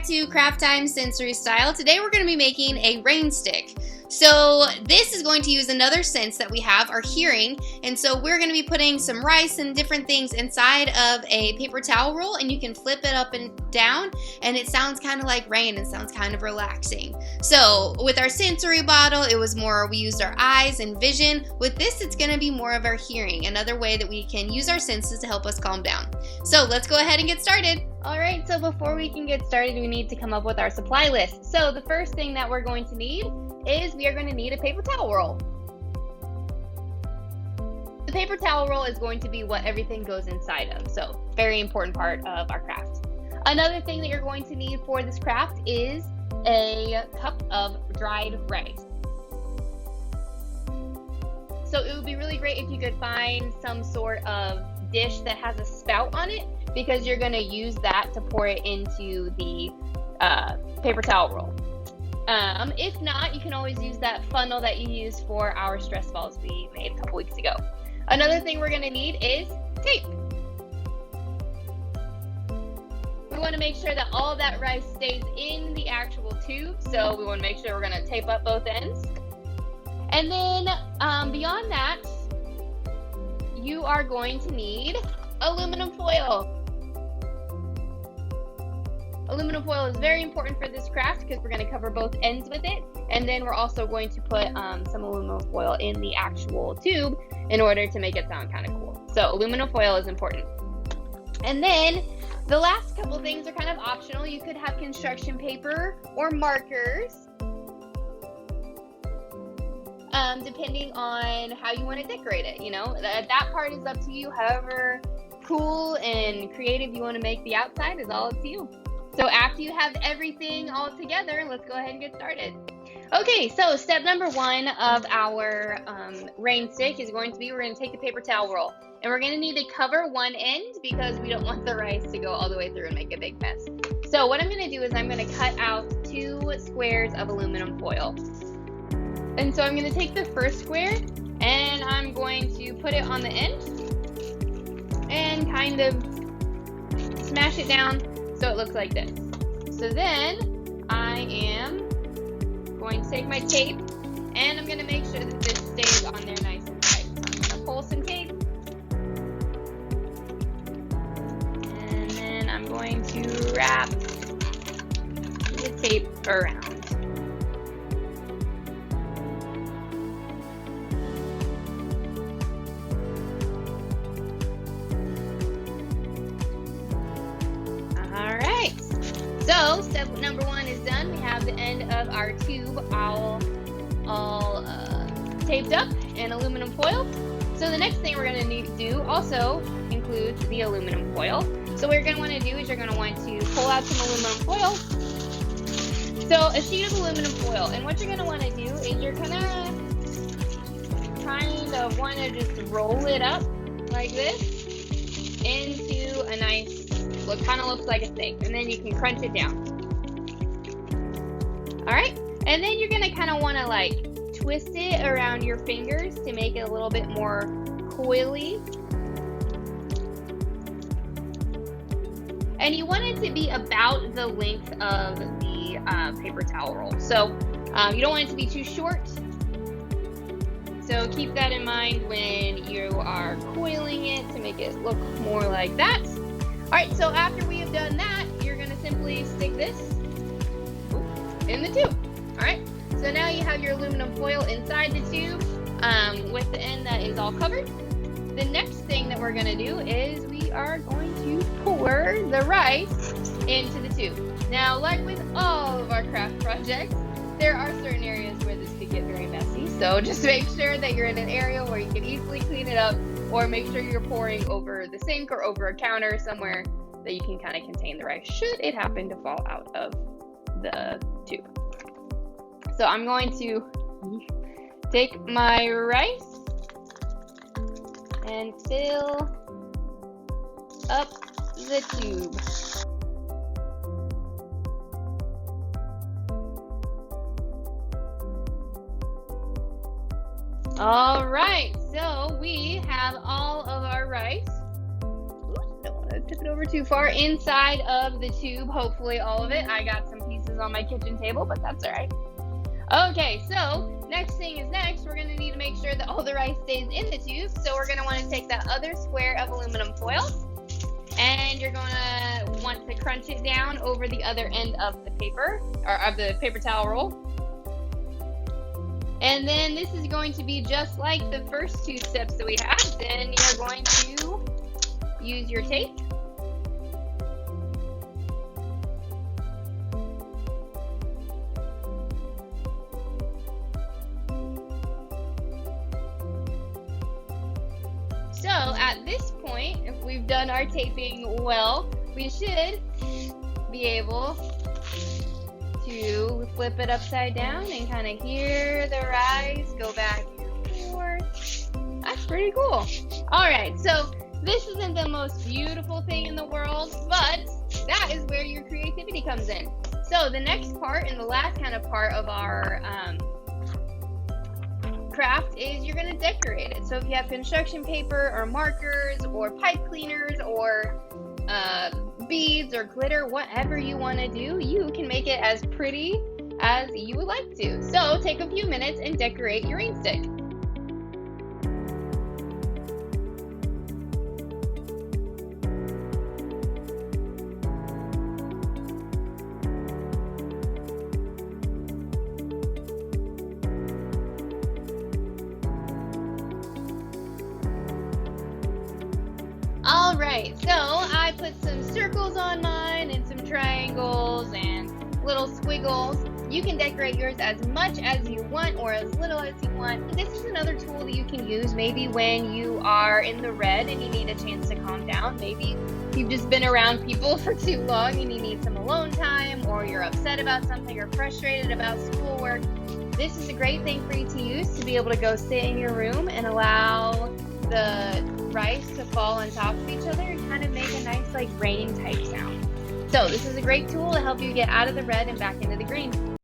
to Craft Time Sensory Style. Today we're going to be making a rain stick. So this is going to use another sense that we have, our hearing, and so we're going to be putting some rice and different things inside of a paper towel roll, and you can flip it up and down and it sounds kind of like rain and sounds kind of relaxing. So with our sensory bottle, it was more, we used our eyes and vision. With this, it's going to be more of our hearing, another way that we can use our senses to help us calm down. So let's go ahead and get started. Alright, so before we can get started, we need to come up with our supply list. So the first thing that we're going to need is we are going to need a paper towel roll. The paper towel roll is going to be what everything goes inside of, so very important part of our craft. Another thing that you're going to need for this craft is a cup of dried rice. So it would be really great if you could find some sort of dish that has a spout on it, because you're going to use that to pour it into the paper towel roll. If not, you can always use that funnel that you used for our stress balls we made a couple weeks ago. Another thing we're going to need is tape. We want to make sure that all of that rice stays in the actual tube, so we want to make sure we're going to tape up both ends. And then beyond that, you are going to need aluminum foil. Aluminum foil is very important for this craft because we're going to cover both ends with it, and then we're also going to put some aluminum foil in the actual tube in order to make it sound kind of cool. So aluminum foil is important. And then the last couple things are kind of optional. You could have construction paper or markers, depending on how you want to decorate it. You know, that part is up to you. However cool and creative you want to make the outside is all up to you. So after you have everything all together, let's go ahead and get started. Okay, so step number one of our rain stick is going to be, we're going to take the paper towel roll, and we're going to need to cover one end because we don't want the rice to go all the way through and make a big mess. So what I'm going to do is I'm going to cut out 2 squares of aluminum foil. And so I'm going to take the first square and I'm going to put it on the end and kind of smash it down so it looks like this. So then I am going to take my tape and I'm going to make sure that this stays on there nice and tight. So I'm going to pull some tape and then I'm going to wrap the tape around. So step number 1 is done. We have the end of our tube all taped up in aluminum foil. So the next thing we're going to need to do also includes the aluminum foil. So what you're going to want to do is you're going to want to pull out some aluminum foil. So a sheet of aluminum foil, and what you're going to want to do is you're going to kind of want to just roll it up like this into a nice, what kind of looks like a steak, and then you can crunch it down. Alright, and then you're going to kind of want to like twist it around your fingers to make it a little bit more coily. And you want it to be about the length of the paper towel roll. So you don't want it to be too short. So keep that in mind when you are coiling it to make it look more like that. Alright, so after we have done that, you're going to simply stick this in the tube. Alright, so now you have your aluminum foil inside the tube with the end that is all covered. The next thing that we're going to do is we are going to pour the rice into the tube. Now, like with all of our craft projects, there are certain areas where this could get very messy, so just make sure that you're in an area where you can easily clean it up, or make sure you're pouring over the sink or over a counter somewhere that you can kind of contain the rice should it happen to fall out of the tube. So I'm going to take my rice and fill up the tube. All right, so we have all of our rice. Oops, don't want tip it over too far inside of the tube, hopefully all of it. I got some pieces on my kitchen table, but that's all right. Okay, so next thing is next. We're gonna need to make sure that all the rice stays in the tube. So we're gonna want to take that other square of aluminum foil, and you're gonna want to crunch it down over the other end of the paper, or of the paper towel roll. And then this is going to be just like the first two steps that we had. Then you're going to use your tape. So at this point, if we've done our taping well, we should be able to flip it upside down and kind of hear the rice go back and forth. That's pretty cool. All right, so this isn't the most beautiful thing in the world, but that is where your creativity comes in. So the next part and the last kind of part of our craft is you're going to decorate it. So if you have construction paper or markers or pipe cleaners or beads or glitter, whatever you want to do, you can make it as pretty as you would like to. So take a few minutes and decorate your rain stick. Alright, so I put some circles on mine and some triangles and little squiggles. You can decorate yours as much as you want or as little as you want. This is another tool that you can use maybe when you are in the red and you need a chance to calm down. Maybe you've just been around people for too long and you need some alone time, or you're upset about something or frustrated about schoolwork. This is a great thing for you to use to be able to go sit in your room and allow the rice to fall on top of each other and kind of make a nice like rain type sound. So this is a great tool to help you get out of the red and back into the green.